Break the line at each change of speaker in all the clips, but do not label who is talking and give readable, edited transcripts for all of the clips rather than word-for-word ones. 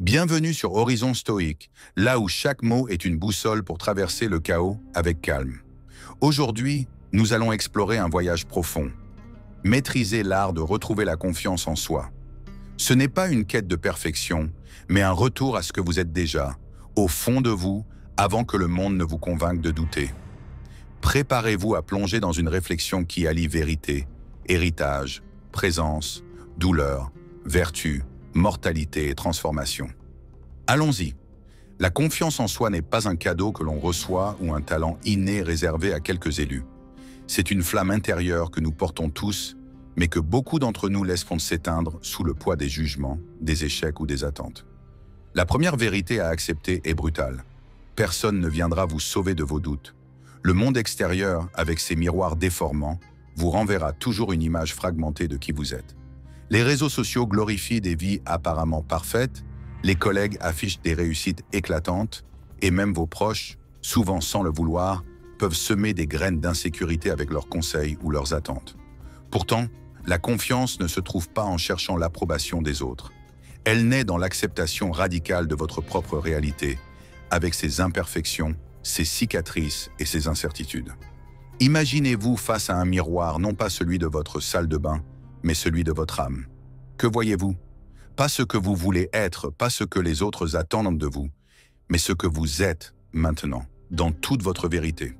Bienvenue sur Horizon Stoïque, là où chaque mot est une boussole pour traverser le chaos avec calme. Aujourd'hui, nous allons explorer un voyage profond. Maîtriser l'art de retrouver la confiance en soi. Ce n'est pas une quête de perfection, mais un retour à ce que vous êtes déjà, au fond de vous, avant que le monde ne vous convainque de douter. Préparez-vous à plonger dans une réflexion qui allie vérité, héritage, présence, douleur, vertu, mortalité et transformation. Allons-y. La confiance en soi n'est pas un cadeau que l'on reçoit ou un talent inné réservé à quelques élus. C'est une flamme intérieure que nous portons tous, mais que beaucoup d'entre nous laissent s'éteindre sous le poids des jugements, des échecs ou des attentes. La première vérité à accepter est brutale. Personne ne viendra vous sauver de vos doutes. Le monde extérieur, avec ses miroirs déformants, vous renverra toujours une image fragmentée de qui vous êtes. Les réseaux sociaux glorifient des vies apparemment parfaites, les collègues affichent des réussites éclatantes, et même vos proches, souvent sans le vouloir, peuvent semer des graines d'insécurité avec leurs conseils ou leurs attentes. Pourtant, la confiance ne se trouve pas en cherchant l'approbation des autres. Elle naît dans l'acceptation radicale de votre propre réalité, avec ses imperfections, ses cicatrices et ses incertitudes. Imaginez-vous face à un miroir, non pas celui de votre salle de bain, mais celui de votre âme. Que voyez-vous? Pas ce que vous voulez être, pas ce que les autres attendent de vous, mais ce que vous êtes maintenant, dans toute votre vérité.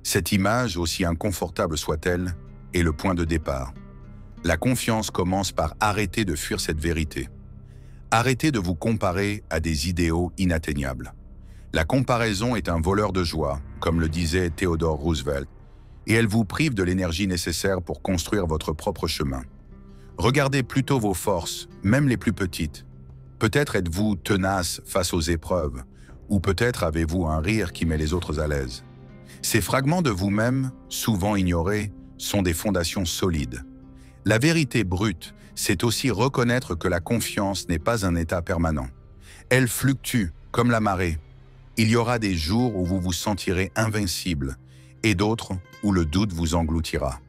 Cette image, aussi inconfortable soit-elle, est le point de départ. La confiance commence par arrêter de fuir cette vérité. Arrêtez de vous comparer à des idéaux inatteignables. La comparaison est un voleur de joie, comme le disait Theodore Roosevelt, et elle vous prive de l'énergie nécessaire pour construire votre propre chemin. Regardez plutôt vos forces, même les plus petites. Peut-être êtes-vous tenace face aux épreuves, ou peut-être avez-vous un rire qui met les autres à l'aise. Ces fragments de vous-même, souvent ignorés, sont des fondations solides. La vérité brute, c'est aussi reconnaître que la confiance n'est pas un état permanent. Elle fluctue, comme la marée. Il y aura des jours où vous vous sentirez invincible, et d'autres où le doute vous engloutira.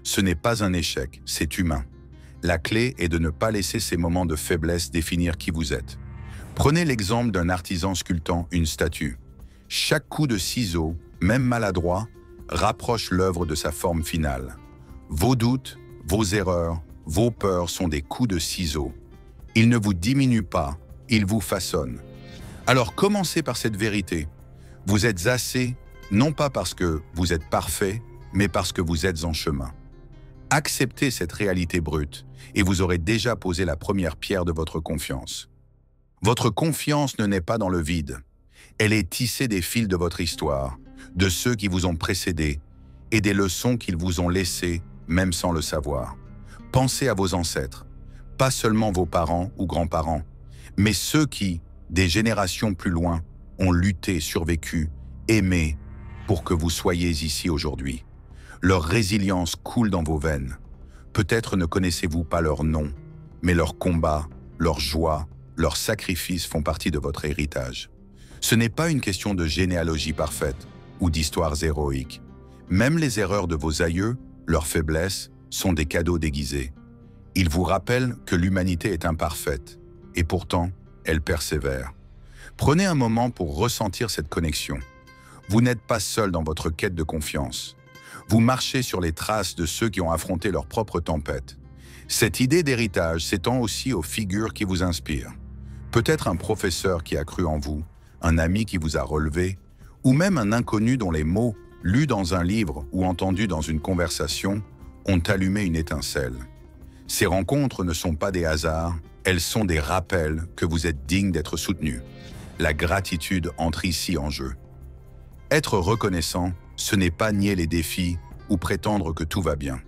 Ce n'est pas un échec, c'est humain. La clé est de ne pas laisser ces moments de faiblesse définir qui vous êtes. Prenez l'exemple d'un artisan sculptant une statue. Chaque coup de ciseau, même maladroit, rapproche l'œuvre de sa forme finale. Vos doutes, vos erreurs, vos peurs sont des coups de ciseaux. Ils ne vous diminuent pas, ils vous façonnent. Alors commencez par cette vérité. Vous êtes assez, non pas parce que vous êtes parfait, mais parce que vous êtes en chemin. Acceptez cette réalité brute et vous aurez déjà posé la première pierre de votre confiance. Votre confiance ne naît pas dans le vide. Elle est tissée des fils de votre histoire, de ceux qui vous ont précédés et des leçons qu'ils vous ont laissées, même sans le savoir. Pensez à vos ancêtres, pas seulement vos parents ou grands-parents, mais ceux qui, des générations plus loin, ont lutté, survécu, aimé, pour que vous soyez ici aujourd'hui. Leur résilience coule dans vos veines. Peut-être ne connaissez-vous pas leur nom, mais leurs combats, leurs joies, leurs sacrifices font partie de votre héritage. Ce n'est pas une question de généalogie parfaite ou d'histoires héroïques. Même les erreurs de vos aïeux, leurs faiblesses, sont des cadeaux déguisés. Ils vous rappellent que l'humanité est imparfaite, et pourtant, elle persévère. Prenez un moment pour ressentir cette connexion. Vous n'êtes pas seul dans votre quête de confiance. Vous marchez sur les traces de ceux qui ont affronté leur propre tempête. Cette idée d'héritage s'étend aussi aux figures qui vous inspirent. Peut-être un professeur qui a cru en vous, un ami qui vous a relevé, ou même un inconnu dont les mots, lus dans un livre ou entendus dans une conversation, ont allumé une étincelle. Ces rencontres ne sont pas des hasards, elles sont des rappels que vous êtes digne d'être soutenu. La gratitude entre ici en jeu. Être reconnaissant, ce n'est pas nier les défis ou prétendre que tout va bien.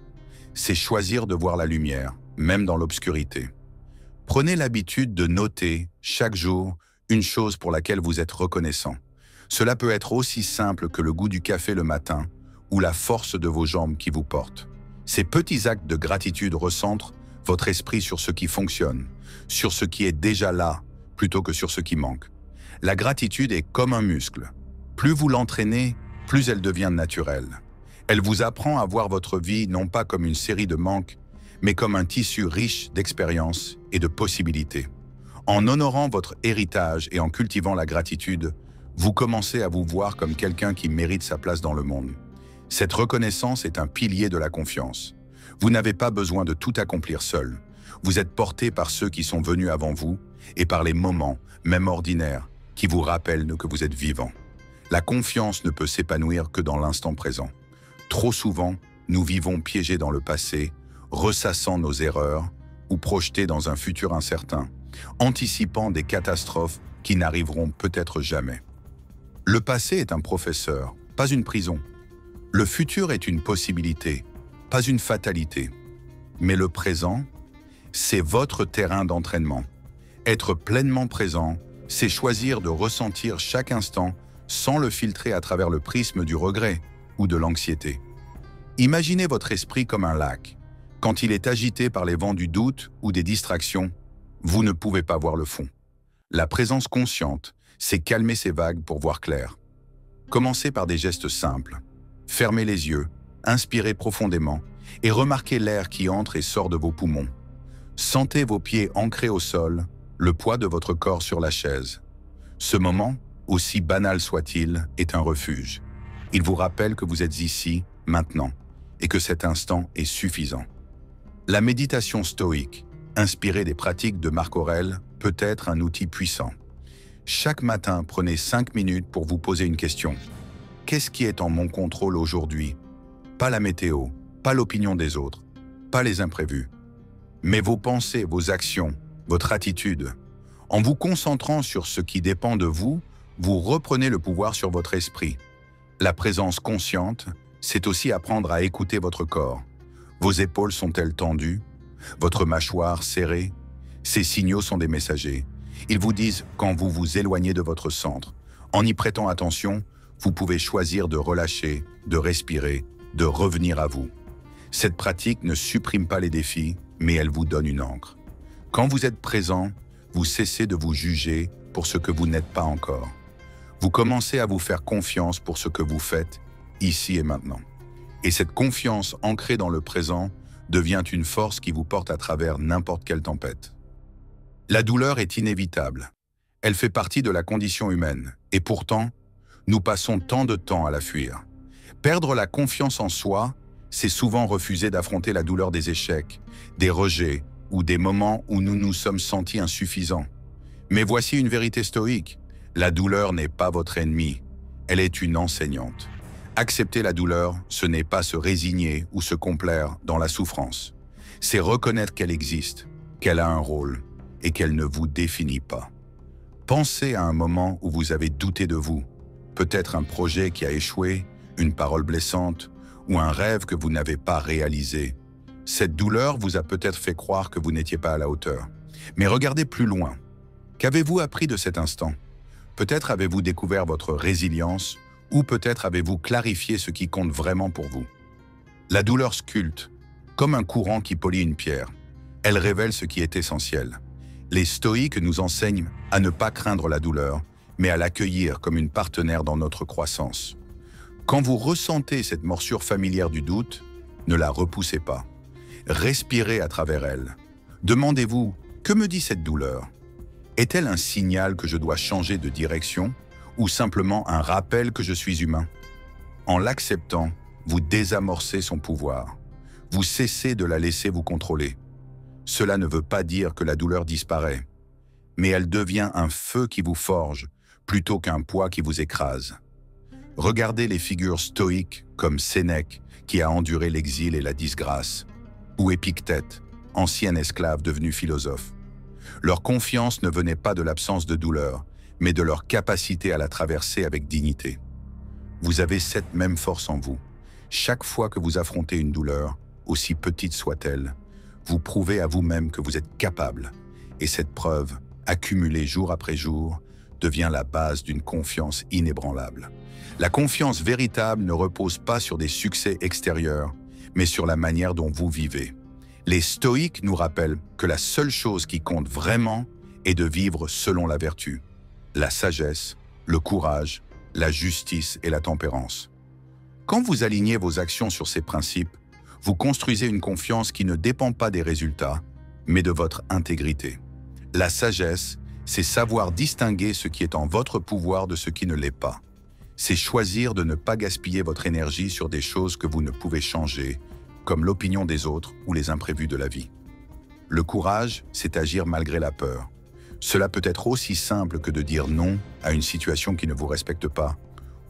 C'est choisir de voir la lumière, même dans l'obscurité. Prenez l'habitude de noter, chaque jour, une chose pour laquelle vous êtes reconnaissant. Cela peut être aussi simple que le goût du café le matin ou la force de vos jambes qui vous portent. Ces petits actes de gratitude recentrent votre esprit sur ce qui fonctionne, sur ce qui est déjà là, plutôt que sur ce qui manque. La gratitude est comme un muscle. Plus vous l'entraînez, plus elle devient naturelle. Elle vous apprend à voir votre vie non pas comme une série de manques, mais comme un tissu riche d'expériences et de possibilités. En honorant votre héritage et en cultivant la gratitude, vous commencez à vous voir comme quelqu'un qui mérite sa place dans le monde. Cette reconnaissance est un pilier de la confiance. Vous n'avez pas besoin de tout accomplir seul. Vous êtes porté par ceux qui sont venus avant vous et par les moments, même ordinaires, qui vous rappellent que vous êtes vivant. La confiance ne peut s'épanouir que dans l'instant présent. Trop souvent, nous vivons piégés dans le passé, ressassant nos erreurs ou projetés dans un futur incertain, anticipant des catastrophes qui n'arriveront peut-être jamais. Le passé est un professeur, pas une prison. Le futur est une possibilité, pas une fatalité. Mais le présent, c'est votre terrain d'entraînement. Être pleinement présent, c'est choisir de ressentir chaque instant sans le filtrer à travers le prisme du regret ou de l'anxiété. Imaginez votre esprit comme un lac. Quand il est agité par les vents du doute ou des distractions, vous ne pouvez pas voir le fond. La présence consciente, c'est calmer ces vagues pour voir clair. Commencez par des gestes simples. Fermez les yeux, inspirez profondément et remarquez l'air qui entre et sort de vos poumons. Sentez vos pieds ancrés au sol, le poids de votre corps sur la chaise. Ce moment, aussi banal soit-il, est un refuge. Il vous rappelle que vous êtes ici, maintenant, et que cet instant est suffisant. La méditation stoïque, inspirée des pratiques de Marc Aurèle, peut être un outil puissant. Chaque matin, prenez 5 minutes pour vous poser une question. Qu'est-ce qui est en mon contrôle aujourd'hui? Pas la météo, pas l'opinion des autres, pas les imprévus. Mais vos pensées, vos actions, votre attitude. En vous concentrant sur ce qui dépend de vous, vous reprenez le pouvoir sur votre esprit. La présence consciente, c'est aussi apprendre à écouter votre corps. Vos épaules sont-elles tendues? Votre mâchoire serrée? Ces signaux sont des messagers. Ils vous disent quand vous vous éloignez de votre centre. En y prêtant attention, vous pouvez choisir de relâcher, de respirer, de revenir à vous. Cette pratique ne supprime pas les défis, mais elle vous donne une ancre. Quand vous êtes présent, vous cessez de vous juger pour ce que vous n'êtes pas encore. Vous commencez à vous faire confiance pour ce que vous faites, ici et maintenant. Et cette confiance ancrée dans le présent devient une force qui vous porte à travers n'importe quelle tempête. La douleur est inévitable. Elle fait partie de la condition humaine. Et pourtant, nous passons tant de temps à la fuir. Perdre la confiance en soi, c'est souvent refuser d'affronter la douleur des échecs, des rejets ou des moments où nous nous sommes sentis insuffisants. Mais voici une vérité stoïque. La douleur n'est pas votre ennemi. Elle est une enseignante. Accepter la douleur, ce n'est pas se résigner ou se complaire dans la souffrance. C'est reconnaître qu'elle existe, qu'elle a un rôle et qu'elle ne vous définit pas. Pensez à un moment où vous avez douté de vous. Peut-être un projet qui a échoué, une parole blessante ou un rêve que vous n'avez pas réalisé. Cette douleur vous a peut-être fait croire que vous n'étiez pas à la hauteur. Mais regardez plus loin. Qu'avez-vous appris de cet instant? Peut-être avez-vous découvert votre résilience ou peut-être avez-vous clarifié ce qui compte vraiment pour vous. La douleur sculpte, comme un courant qui polit une pierre. Elle révèle ce qui est essentiel. Les stoïques nous enseignent à ne pas craindre la douleur, mais à l'accueillir comme une partenaire dans notre croissance. Quand vous ressentez cette morsure familière du doute, ne la repoussez pas. Respirez à travers elle. Demandez-vous, que me dit cette douleur? Est-elle un signal que je dois changer de direction ou simplement un rappel que je suis humain? En l'acceptant, vous désamorcez son pouvoir. Vous cessez de la laisser vous contrôler. Cela ne veut pas dire que la douleur disparaît, mais elle devient un feu qui vous forge plutôt qu'un poids qui vous écrase. Regardez les figures stoïques comme Sénèque, qui a enduré l'exil et la disgrâce, ou Épictète, ancien esclave devenu philosophe. Leur confiance ne venait pas de l'absence de douleur, mais de leur capacité à la traverser avec dignité. Vous avez cette même force en vous. Chaque fois que vous affrontez une douleur, aussi petite soit-elle, vous prouvez à vous-même que vous êtes capable. Et cette preuve, accumulée jour après jour, devient la base d'une confiance inébranlable. La confiance véritable ne repose pas sur des succès extérieurs, mais sur la manière dont vous vivez. Les stoïques nous rappellent que la seule chose qui compte vraiment est de vivre selon la vertu, la sagesse, le courage, la justice et la tempérance. Quand vous alignez vos actions sur ces principes, vous construisez une confiance qui ne dépend pas des résultats, mais de votre intégrité. La sagesse, c'est savoir distinguer ce qui est en votre pouvoir de ce qui ne l'est pas. C'est choisir de ne pas gaspiller votre énergie sur des choses que vous ne pouvez changer, comme l'opinion des autres ou les imprévus de la vie. Le courage, c'est agir malgré la peur. Cela peut être aussi simple que de dire non à une situation qui ne vous respecte pas,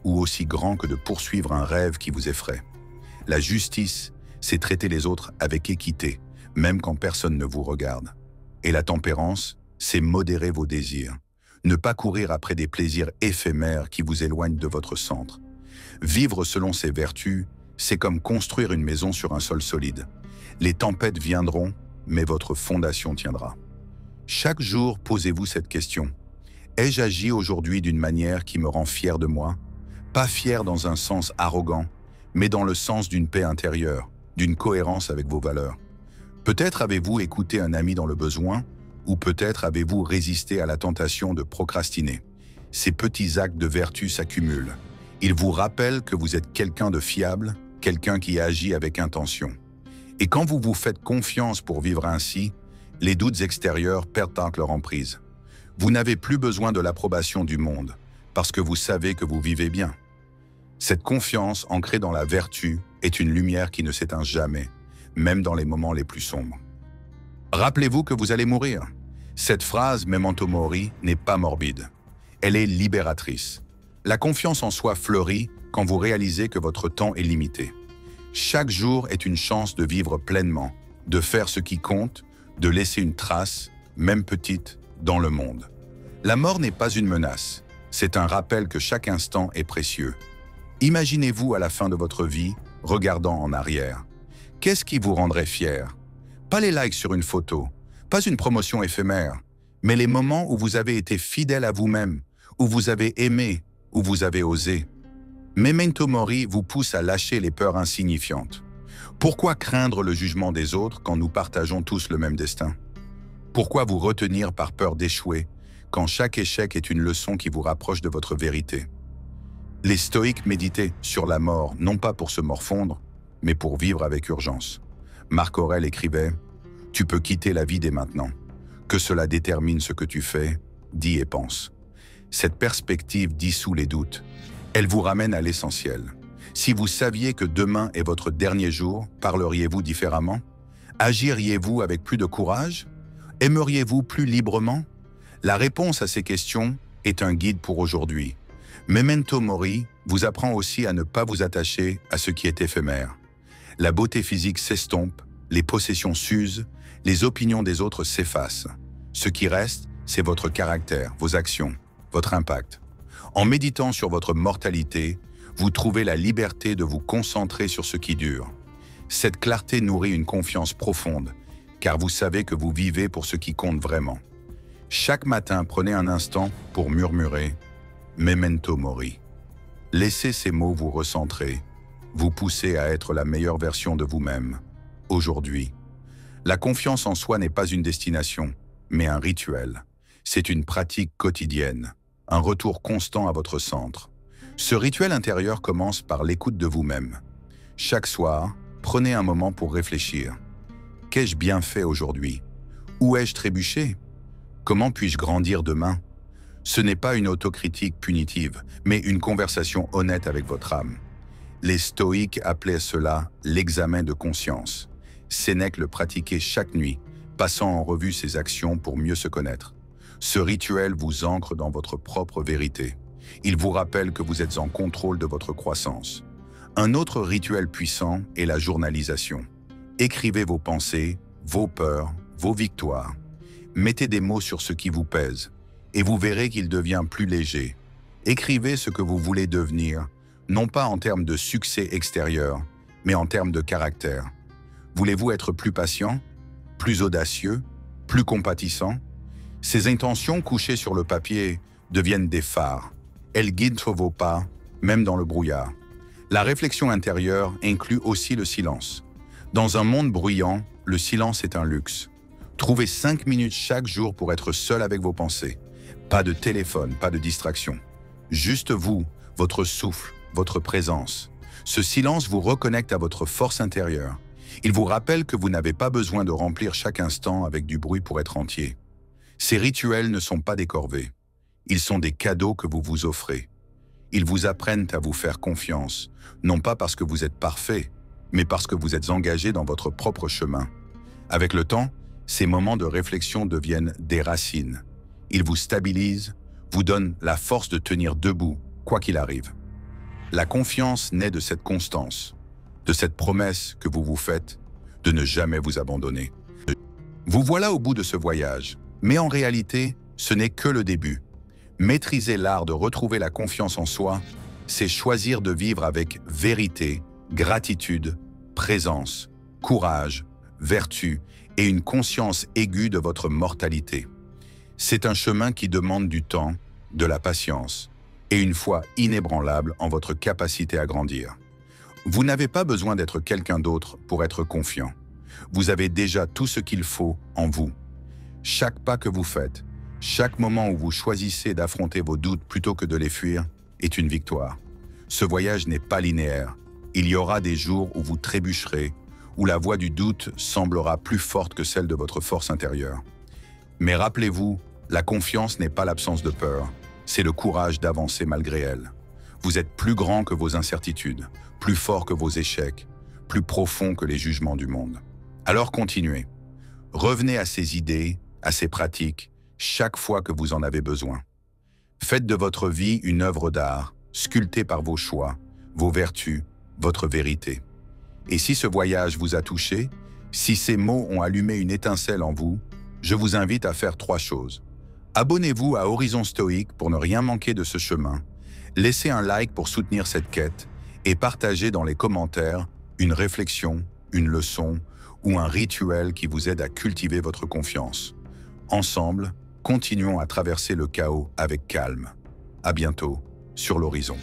ou aussi grand que de poursuivre un rêve qui vous effraie. La justice, c'est traiter les autres avec équité, même quand personne ne vous regarde. Et la tempérance, c'est modérer vos désirs. Ne pas courir après des plaisirs éphémères qui vous éloignent de votre centre. Vivre selon ces vertus, c'est comme construire une maison sur un sol solide. Les tempêtes viendront, mais votre fondation tiendra. Chaque jour, posez-vous cette question. Ai-je agi aujourd'hui d'une manière qui me rend fier de moi? Pas fier dans un sens arrogant, mais dans le sens d'une paix intérieure, d'une cohérence avec vos valeurs. Peut-être avez-vous écouté un ami dans le besoin, ou peut-être avez-vous résisté à la tentation de procrastiner. Ces petits actes de vertu s'accumulent. Ils vous rappellent que vous êtes quelqu'un de fiable, quelqu'un qui agit avec intention. Et quand vous vous faites confiance pour vivre ainsi, les doutes extérieurs perdent leur emprise. Vous n'avez plus besoin de l'approbation du monde, parce que vous savez que vous vivez bien. Cette confiance ancrée dans la vertu est une lumière qui ne s'éteint jamais, même dans les moments les plus sombres. Rappelez-vous que vous allez mourir. Cette phrase Memento Mori n'est pas morbide. Elle est libératrice. La confiance en soi fleurit quand vous réalisez que votre temps est limité. Chaque jour est une chance de vivre pleinement, de faire ce qui compte, de laisser une trace, même petite, dans le monde. La mort n'est pas une menace, c'est un rappel que chaque instant est précieux. Imaginez-vous à la fin de votre vie, regardant en arrière. Qu'est-ce qui vous rendrait fier? Pas les likes sur une photo, pas une promotion éphémère, mais les moments où vous avez été fidèle à vous-même, où vous avez aimé, où vous avez osé. Memento Mori vous pousse à lâcher les peurs insignifiantes. Pourquoi craindre le jugement des autres quand nous partageons tous le même destin? Pourquoi vous retenir par peur d'échouer quand chaque échec est une leçon qui vous rapproche de votre vérité? Les stoïques méditaient sur la mort, non pas pour se morfondre, mais pour vivre avec urgence. Marc Aurèle écrivait « Tu peux quitter la vie dès maintenant. Que cela détermine ce que tu fais, dis et pense. » Cette perspective dissout les doutes. Elle vous ramène à l'essentiel. Si vous saviez que demain est votre dernier jour, parleriez-vous différemment? Agiriez-vous avec plus de courage? Aimeriez-vous plus librement? La réponse à ces questions est un guide pour aujourd'hui. Memento Mori vous apprend aussi à ne pas vous attacher à ce qui est éphémère. La beauté physique s'estompe, les possessions s'usent, les opinions des autres s'effacent. Ce qui reste, c'est votre caractère, vos actions, votre impact. En méditant sur votre mortalité, vous trouvez la liberté de vous concentrer sur ce qui dure. Cette clarté nourrit une confiance profonde, car vous savez que vous vivez pour ce qui compte vraiment. Chaque matin, prenez un instant pour murmurer « Memento Mori ». Laissez ces mots vous recentrer, vous pousser à être la meilleure version de vous-même, aujourd'hui. La confiance en soi n'est pas une destination, mais un rituel. C'est une pratique quotidienne, un retour constant à votre centre. Ce rituel intérieur commence par l'écoute de vous-même. Chaque soir, prenez un moment pour réfléchir. Qu'ai-je bien fait aujourd'hui? Où ai-je trébuché? Comment puis-je grandir demain? Ce n'est pas une autocritique punitive, mais une conversation honnête avec votre âme. Les stoïques appelaient cela l'examen de conscience. Sénèque le pratiquait chaque nuit, passant en revue ses actions pour mieux se connaître. Ce rituel vous ancre dans votre propre vérité. Il vous rappelle que vous êtes en contrôle de votre croissance. Un autre rituel puissant est la journalisation. Écrivez vos pensées, vos peurs, vos victoires. Mettez des mots sur ce qui vous pèse, et vous verrez qu'il devient plus léger. Écrivez ce que vous voulez devenir, non pas en termes de succès extérieur, mais en termes de caractère. Voulez-vous être plus patient, plus audacieux, plus compatissant? Ces intentions couchées sur le papier deviennent des phares. Elles guident vos pas, même dans le brouillard. La réflexion intérieure inclut aussi le silence. Dans un monde bruyant, le silence est un luxe. Trouvez 5 minutes chaque jour pour être seul avec vos pensées. Pas de téléphone, pas de distraction. Juste vous, votre souffle, votre présence. Ce silence vous reconnecte à votre force intérieure. Il vous rappelle que vous n'avez pas besoin de remplir chaque instant avec du bruit pour être entier. Ces rituels ne sont pas des corvées. Ils sont des cadeaux que vous vous offrez. Ils vous apprennent à vous faire confiance, non pas parce que vous êtes parfait, mais parce que vous êtes engagé dans votre propre chemin. Avec le temps, ces moments de réflexion deviennent des racines. Ils vous stabilisent, vous donnent la force de tenir debout, quoi qu'il arrive. La confiance naît de cette constance, de cette promesse que vous vous faites de ne jamais vous abandonner. Vous voilà au bout de ce voyage, mais en réalité, ce n'est que le début. Maîtriser l'art de retrouver la confiance en soi, c'est choisir de vivre avec vérité, gratitude, présence, courage, vertu et une conscience aiguë de votre mortalité. C'est un chemin qui demande du temps, de la patience et une foi inébranlable en votre capacité à grandir. Vous n'avez pas besoin d'être quelqu'un d'autre pour être confiant. Vous avez déjà tout ce qu'il faut en vous. Chaque pas que vous faites, chaque moment où vous choisissez d'affronter vos doutes plutôt que de les fuir, est une victoire. Ce voyage n'est pas linéaire. Il y aura des jours où vous trébucherez, où la voix du doute semblera plus forte que celle de votre force intérieure. Mais rappelez-vous, la confiance n'est pas l'absence de peur, c'est le courage d'avancer malgré elle. Vous êtes plus grand que vos incertitudes, plus fort que vos échecs, plus profond que les jugements du monde. Alors continuez. Revenez à ces idées, à ces pratiques, chaque fois que vous en avez besoin. Faites de votre vie une œuvre d'art, sculptée par vos choix, vos vertus, votre vérité. Et si ce voyage vous a touché, si ces mots ont allumé une étincelle en vous, je vous invite à faire 3 choses. Abonnez-vous à Horizon Stoïque pour ne rien manquer de ce chemin. Laissez un like pour soutenir cette quête et partagez dans les commentaires une réflexion, une leçon ou un rituel qui vous aide à cultiver votre confiance. Ensemble, continuons à traverser le chaos avec calme. À bientôt sur l'horizon.